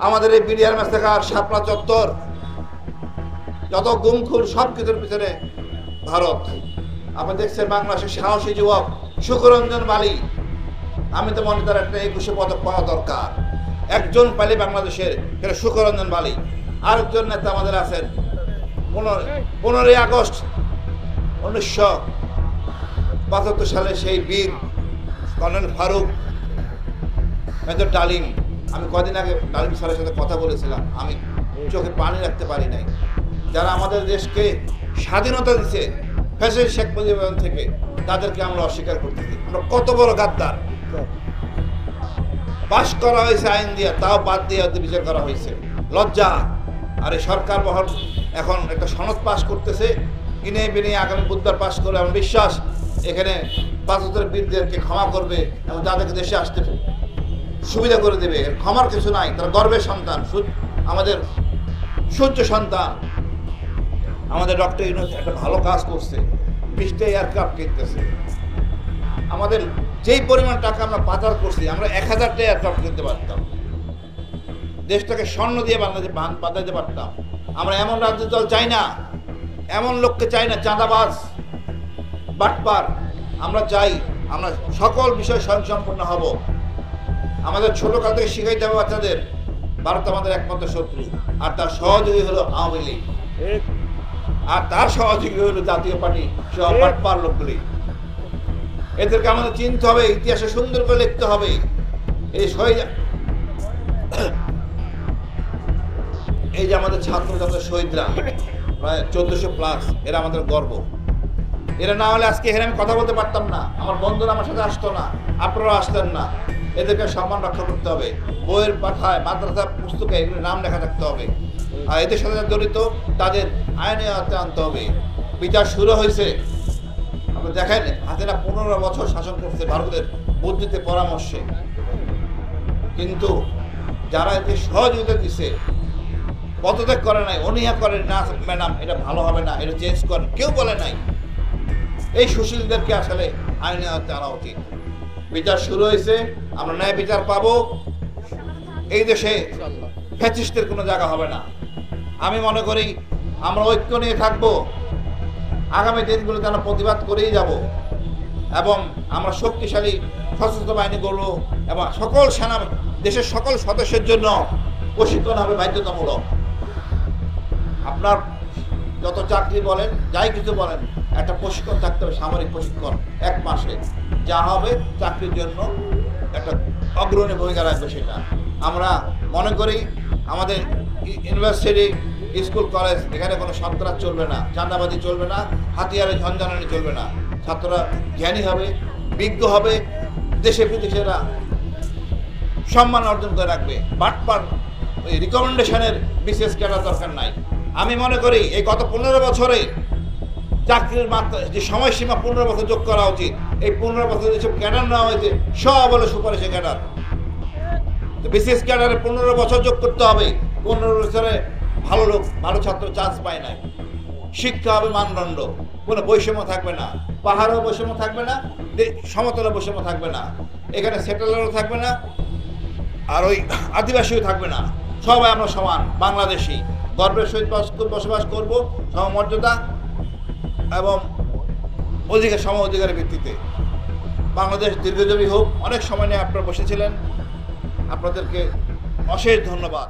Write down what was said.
আমাদের এই BDR master শাপলা চত্বর যত গুমখুর সব কিছুর পিছনে ভারত। আপনি দেখছেন বাংলাদেশের সাহসী যুবক সুখরঞ্জন বালি, আমি তো মনে করি একটা 21 পদক পাওয়া দরকার। একজন পাইলে বাংলাদেশের সেটা সুখরঞ্জন বালি। আরেকজন নেতা আমাদের আছেন 15 আগস্ট 1975 সালে সেই বীর কর্নেল ফারুক, মেজর ডালিম। আমি কদিন আগে ডালিম স্যারের সাথে কথা বলেছিলাম, আমি চোখে পানি রাখতে পারি নাই। যারা আমাদের দেশকে স্বাধীনতা দিচ্ছে ফ্যাসিস্ট শেখ মুজিবুর থেকে, তাদেরকে আমরা অস্বীকার করতেছি। আমরা কত বড় গাদ্দার! পাশ করা হয়েছে আইন দিয়ে, তাও বাদ দিয়ে বিচার করা হয়েছে। লজ্জা! আর এই সরকার বহন এখন একটা সনদ পাশ করতেছে, কিনে বিনিয়ে আগামী বুধবার পাশ করে আমার বিশ্বাস এখানে 75 বীরদেরকে ক্ষমা করবে এবং তাদেরকে দেশে আসতে সুবিধা করে দেবে। ক্ষমার কিছু নাই, তারা গর্বের সন্তান, আমাদের সূর্য সন্তান। আমাদের ডক্টর ইউনূস একটা ভালো কাজ করছে, 20টা এয়ারক্রাফট কিনতেছে। আমাদের যেই পরিমাণ টাকা আমরা পাচার করছি, আমরা 1000টা এয়ারক্রাফট কিনতে পারতাম, দেশটাকে স্বর্ণ দিয়ে বাংলাদেশে বাঁধাইতে পারতাম। আমরা এমন রাজনৈতিক দল চাই না, এমন লোককে চাই না, চাঁদাবাজ বাটপার। আমরা চাই আমরা সকল বিষয় স্বয়ংসম্পূর্ণ হব। আমাদের ছোটকাল থেকে শিখাইতে হবে বাচ্চাদের ভারত আমাদের একমাত্র শত্রু, আর তার সহযোগী হলো আওয়ামী লীগ, আর তার সহযোগী হলো জাতীয় পার্টি সহ বাটপার লোকগুলি। এদেরকে আমাদের চিনতে হবে, ইতিহাসে সুন্দর করে লিখতে হবে। এই যে আমাদের ছাত্র শহীদরা প্রায় 1400+, এরা আমাদের গর্ব। এরা না হলে আজকে এখানে আমি কথা বলতে পারতাম না, আমার বন্ধুরা আমার সাথে আসতো না, আপনারা আসতেন না। এদেরকে সম্মান রক্ষা করতে হবে। বইয়ের পাঠায়, মাদ্রাসা পুস্তকে এগুলো নাম লেখা থাকতে হবে। আর এদের সাথে জড়িত তাদের আইনে আনতে হবে। বিচার শুরু হয়েছে। আপনি দেখেন, হাসিনা 15 বছর শাসন করছে ভারতের বুদ্ধিতে পরামর্শে, কিন্তু যারা এতে সহযোগিতা দিচ্ছে, পদত্যাগ করে নাই, অনীহা করে না, ম্যাডাম এটা ভালো হবে না, এটা চেঞ্জ করেন, কেউ বলে নাই। এই সুশীলদেরকে আসলে আইনে আনা উচিত। বিচার শুরু হয়েছে, আমরা ন্যায় বিচার পাবো। এই দেশে ফ্যাসিস্টের কোনো জায়গা হবে না। আমি মনে করি আমরা ঐক্য নিয়ে থাকবো, আগামী দিনগুলোতে আমরা প্রতিবাদ করেই যাব, এবং আমরা শক্তিশালী সশস্ত্র বাহিনী গড়ব, এবং সকল সেনা, দেশের সকল সদস্যের জন্য প্রশিক্ষণ হবে বাধ্যতামূলক। আপনার যত চাকরি বলেন, যাই কিছু বলেন, একটা প্রশিক্ষণ থাকতে হবে, সামরিক প্রশিক্ষণ 1 মাসে, যা হবে চাকরির জন্য একটা অগ্রণী ভূমিকা রাখবে। সেটা আমরা মনে করি আমাদের ইউনিভার্সিটি, স্কুল, কলেজ, এখানে কোনো সন্ত্রাস চলবে না, চাঁদাবাজি চলবে না, হাতিয়ারে ঝঞ্ঝানি চলবে না। ছাত্ররা জ্ঞানী হবে, বিজ্ঞ হবে, দেশে বিদেশেরা সম্মান অর্জন করে রাখবে। বাটপার ওই রিকমেন্ডেশনের বিশেষ ক্যাডার দরকার নাই। আমি মনে করি এই গত 15 বছরে চাকরির মাত্রা যে সময়সীমা 15 বছর যোগ করা উচিত। এই 15 বছর যেসব ক্যাডার নেওয়া হয়েছে সব হলো সুপারিশের ক্যাডার। বিশেষ ক্যাডারে 15 বছর যোগ করতে হবে। 15 বছরে ভালো লোক, ভালো ছাত্র চান্স পায় নাই। শিক্ষা হবে মানদণ্ড, কোনো বৈষম্য থাকবে না, পাহাড়েও বৈষম্য থাকবে না, সমতলে বৈষম্য থাকবে না, এখানে সেটেলারও থাকবে না, আর ওই আদিবাসীও থাকবে না। সবাই আমরা সমান বাংলাদেশি, গর্বের সহিত বসবাস করব, সমমর্যাদা এবং সম অধিকারের ভিত্তিতে। বাংলাদেশ দীর্ঘজীবী হোক। অনেক সময় নিয়ে আপনারা বসেছিলেন, আপনাদেরকে অশেষ ধন্যবাদ।